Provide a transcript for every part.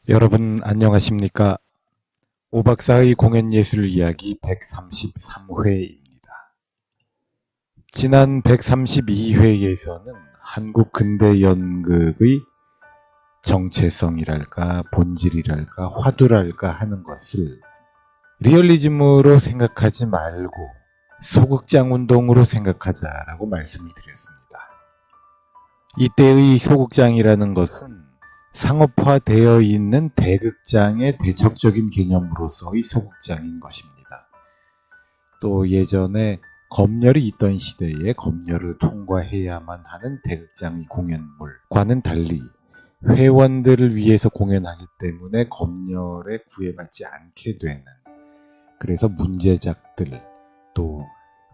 여러분 안녕하십니까? 오박사의 공연예술 이야기 133회입니다. 지난 132회에서는 한국 근대 연극의 정체성이랄까 본질이랄까 화두랄까 하는 것을 리얼리즘으로 생각하지 말고 소극장 운동으로 생각하자라고 말씀을 드렸습니다. 이때의 소극장이라는 것은 상업화되어 있는 대극장의 대척적인 개념으로서의 소극장인 것입니다. 또 예전에 검열이 있던 시대에 검열을 통과해야만 하는 대극장의 공연물과는 달리 회원들을 위해서 공연하기 때문에 검열에 구애받지 않게 되는, 그래서 문제작들 또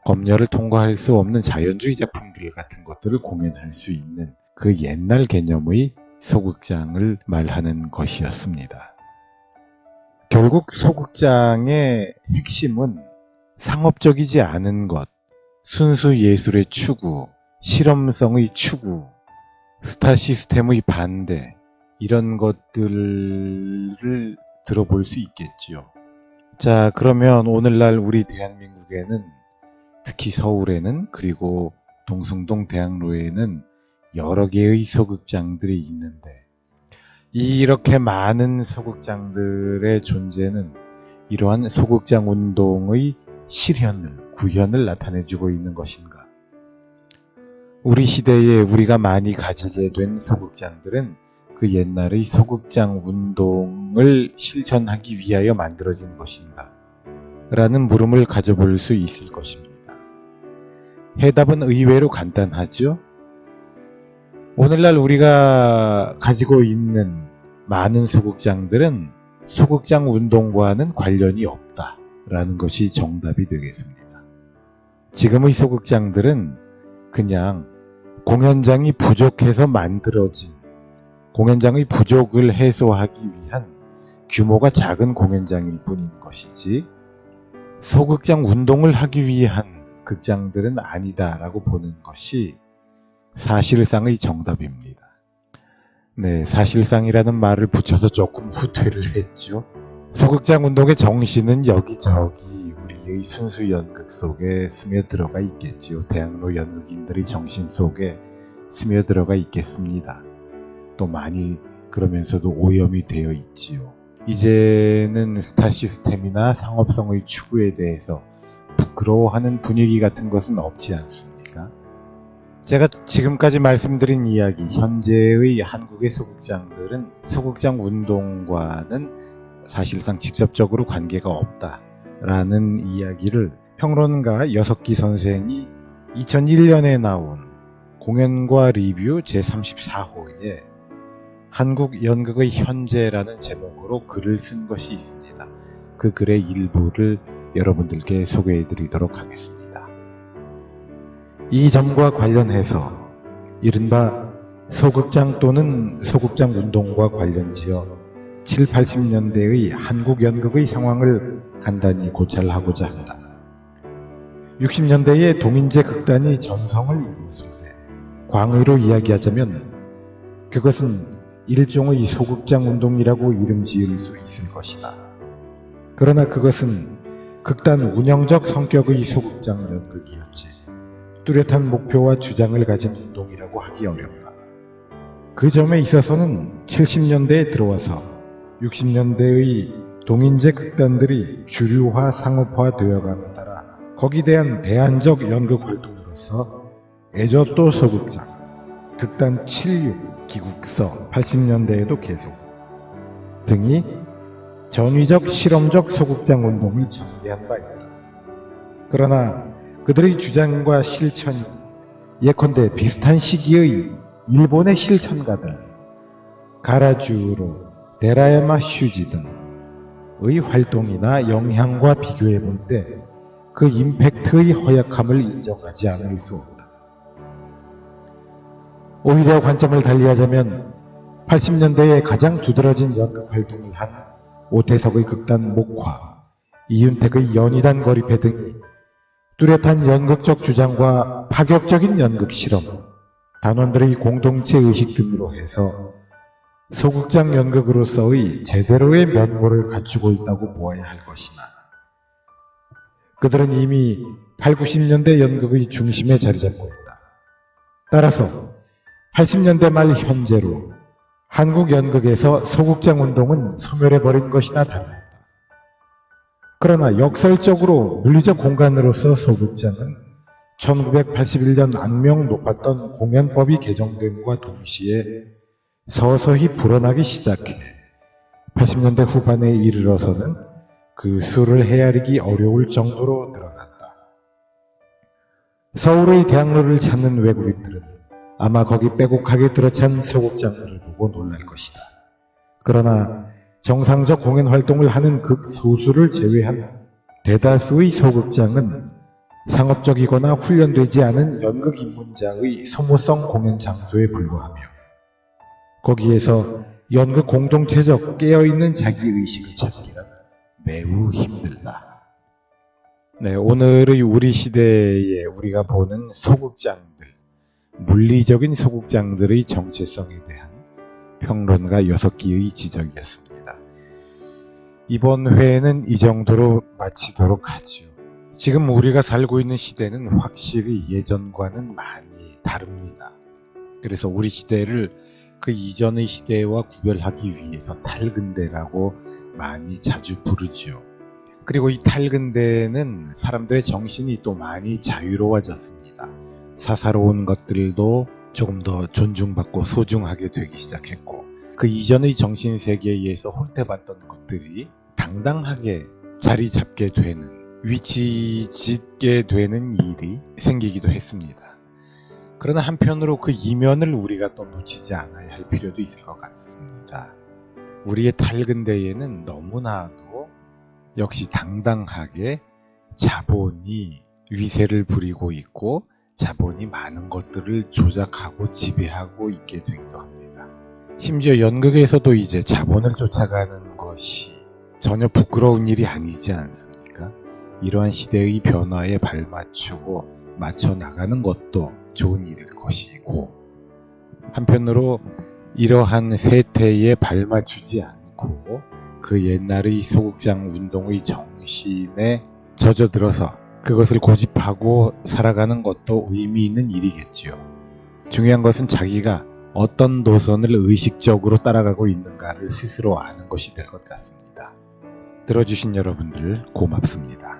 검열을 통과할 수 없는 자연주의 작품들 같은 것들을 공연할 수 있는 그 옛날 개념의 소극장을 말하는 것이었습니다. 결국 소극장의 핵심은 상업적이지 않은 것, 순수 예술의 추구, 실험성의 추구, 스타 시스템의 반대, 이런 것들을 들어볼 수 있겠지요. 자, 그러면 오늘날 우리 대한민국에는, 특히 서울에는, 그리고 동숭동 대학로에는 여러 개의 소극장들이 있는데, 이렇게 많은 소극장들의 존재는 이러한 소극장 운동의 실현을, 구현을 나타내주고 있는 것인가? 우리 시대에 우리가 많이 가지게 된 소극장들은 그 옛날의 소극장 운동을 실천하기 위하여 만들어진 것인가? 라는 물음을 가져볼 수 있을 것입니다. 해답은 의외로 간단하죠? 오늘날 우리가 가지고 있는 많은 소극장들은 소극장 운동과는 관련이 없다라는 것이 정답이 되겠습니다. 지금의 소극장들은 그냥 공연장이 부족해서 만들어진, 공연장의 부족을 해소하기 위한 규모가 작은 공연장일 뿐인 것이지, 소극장 운동을 하기 위한 극장들은 아니다라고 보는 것이 사실상의 정답입니다. 네, 사실상이라는 말을 붙여서 조금 후퇴를 했죠. 소극장 운동의 정신은 여기저기 우리의 순수 연극 속에 스며들어가 있겠지요. 대학로 연극인들의 정신 속에 스며들어가 있겠습니다. 또 많이 그러면서도 오염이 되어 있지요. 이제는 스타 시스템이나 상업성의 추구에 대해서 부끄러워하는 분위기 같은 것은 없지 않습니까? 제가 지금까지 말씀드린 이야기, 현재의 한국의 소극장들은 소극장 운동과는 사실상 직접적으로 관계가 없다라는 이야기를 평론가 여석기 선생이 2001년에 나온 공연과 리뷰 제34호에 한국 연극의 현재라는 제목으로 글을 쓴 것이 있습니다. 그 글의 일부를 여러분들께 소개해드리도록 하겠습니다. 이 점과 관련해서 이른바 소극장 또는 소극장 운동과 관련지어 7, 80년대의 한국 연극의 상황을 간단히 고찰하고자 한다. 60년대에 동인제 극단이 전성을 이루었을 때 광의로 이야기하자면 그것은 일종의 소극장 운동이라고 이름 지을 수 있을 것이다. 그러나 그것은 극단 운영적 성격의 소극장 연극이었지 뚜렷한 목표와 주장을 가진 운동이라고 하기 어렵다. 그 점에 있어서는 70년대에 들어와서 60년대의 동인제 극단들이 주류화 상업화 되어감에 따라 거기에 대한 대안적 연극 활동으로서 애저또 소극장, 극단 76, 기국서 80년대에도 계속 등이 전위적 실험적 소극장 운동을 전개한 바 있다. 그러나 그들의 주장과 실천이 예컨대 비슷한 시기의 일본의 실천가들 가라주로, 데라야마 슈지 등의 활동이나 영향과 비교해 볼 때 그 임팩트의 허약함을 인정하지 않을 수 없다. 오히려 관점을 달리하자면 80년대에 가장 두드러진 연극 활동을 한 오태석의 극단 목화, 이윤택의 연희단 거리패 등이 뚜렷한 연극적 주장과 파격적인 연극 실험, 단원들의 공동체 의식 등으로 해서 소극장 연극으로서의 제대로의 면모를 갖추고 있다고 보아야 할 것이나 그들은 이미 8, 90년대 연극의 중심에 자리 잡고 있다. 따라서 80년대 말 현재로 한국 연극에서 소극장 운동은 소멸해버린 것이나 다름없다. 그러나 역설적으로 물리적 공간으로서 소극장은 1981년 악명 높았던 공연법이 개정됨과 동시에 서서히 불어나기 시작해 80년대 후반에 이르러서는 그 수를 헤아리기 어려울 정도로 늘어났다. 서울의 대학로를 찾는 외국인들은 아마 거기 빼곡하게 들어찬 소극장들을 보고 놀랄 것이다. 그러나 정상적 공연 활동을 하는 극소수를 제외한 대다수의 소극장은 상업적이거나 훈련되지 않은 연극 입문자의 소모성 공연 장소에 불과하며 거기에서 연극 공동체적 깨어있는 자기의식을 찾기란 매우 힘들다. 네, 오늘의 우리 시대에 우리가 보는 소극장들, 물리적인 소극장들의 정체성에 대한 평론가 6개의 지적이었습니다. 이번 회에는 이 정도로 마치도록 하죠. 지금 우리가 살고 있는 시대는 확실히 예전과는 많이 다릅니다. 그래서 우리 시대를 그 이전의 시대와 구별하기 위해서 탈근대라고 많이 자주 부르죠. 그리고 이 탈근대는 사람들의 정신이 또 많이 자유로워졌습니다. 사사로운 것들도 조금 더 존중받고 소중하게 되기 시작했고 그 이전의 정신세계에 의해서 홀대받던 것들이 당당하게 자리 잡게 되는, 위치 짓게 되는 일이 생기기도 했습니다. 그러나 한편으로 그 이면을 우리가 또 놓치지 않아야 할 필요도 있을 것 같습니다. 우리의 탈근대에는 너무나도 역시 당당하게 자본이 위세를 부리고 있고 자본이 많은 것들을 조작하고 지배하고 있게 되기도 합니다. 심지어 연극에서도 이제 자본을 쫓아가는 것이 전혀 부끄러운 일이 아니지 않습니까? 이러한 시대의 변화에 발맞추고 맞춰 나가는 것도 좋은 일일 것이고 한편으로 이러한 세태에 발맞추지 않고 그 옛날의 소극장 운동의 정신에 젖어들어서 그것을 고집하고 살아가는 것도 의미 있는 일이겠지요. 중요한 것은 자기가 어떤 노선을 의식적으로 따라가고 있는가를 스스로 아는 것이 될 것 같습니다. 들어주신 여러분들 고맙습니다.